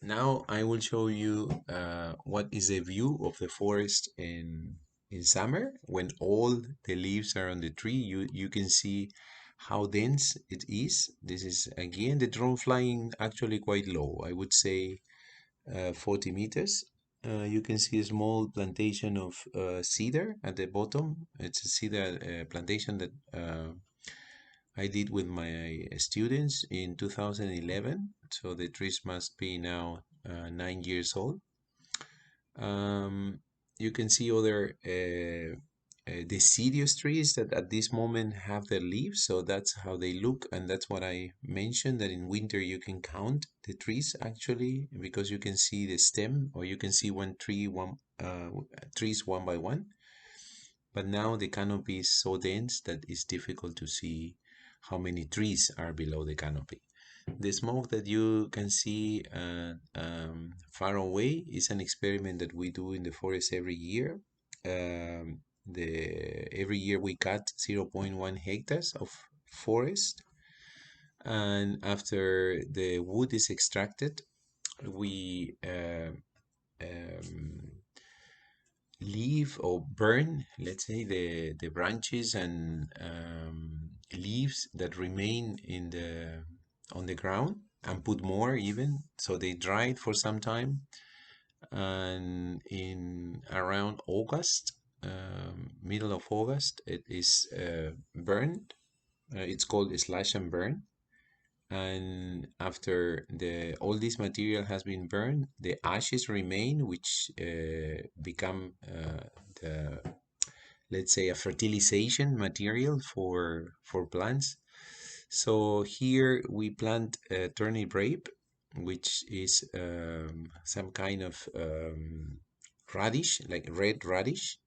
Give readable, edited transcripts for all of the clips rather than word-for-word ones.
Now I will show you what is a view of the forest in summer when all the leaves are on the tree. You can see how dense it is. This is again the drone flying actually quite low. I would say 40 meters. You can see a small plantation of cedar at the bottom. It's a cedar plantation that I did with my students in 2011. So the trees must be now 9 years old. Um, you can see other deciduous trees that at this moment have their leaves. So that's how they look. And that's what I mentioned, that in winter you can count the trees actually, because you can see the stem, or you can see trees one by one. But now the canopy is so dense that it's difficult to see how many trees are below the canopy. The smoke that you can see far away is an experiment that we do in the forest every year. Every year we cut 0.1 hectares of forest, and after the wood is extracted, we um, leave or burn, let's say, the branches and leaves that remain in the on the ground, and put more even, so they dried for some time. And in around August, middle of August, it is burned. It's called slash and burn. And after the all this material has been burned, the ashes remain, which become the, let's say, a fertilization material for plants. So here we plant turnip rape, which is some kind of radish, like red radish,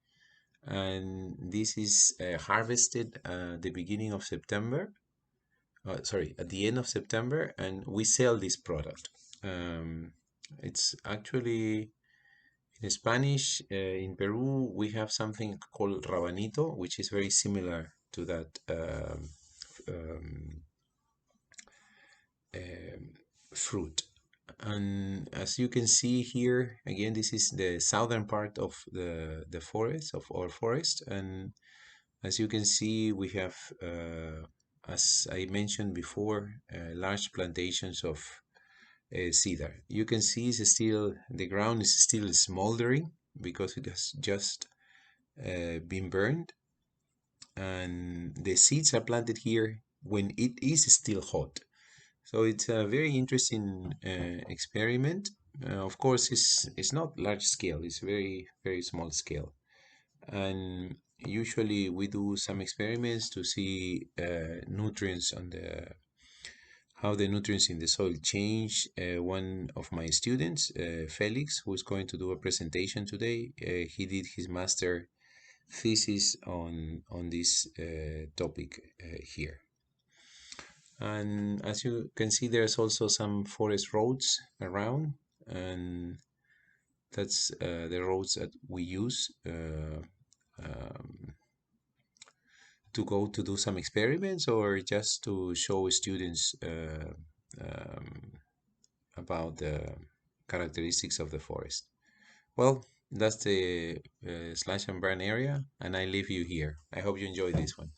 and this is harvested the beginning of September. Sorry, at the end of September, and we sell this product. It's actually in Spanish. In Peru, we have something called rabanito, which is very similar to that um, um, fruit. And as you can see here, again, this is the southern part of the forest, of our forest. And as you can see, we have, as I mentioned before, large plantations of cedar. You can see it's still, the ground is still smoldering because it has just been burned. And the seeds are planted here when it is still hot. So it's a very interesting experiment. Of course, it's not large scale. It's very small scale. And usually we do some experiments to see nutrients on the how the nutrients in the soil change. One of my students, Felix, who is going to do a presentation today, he did his master thesis on this topic here. And as you can see, there's also some forest roads around, and that's the roads that we use um, to go to do some experiments, or just to show students um, about the characteristics of the forest. Well, that's the slash and burn area, and I leave you here. I hope you enjoy this one.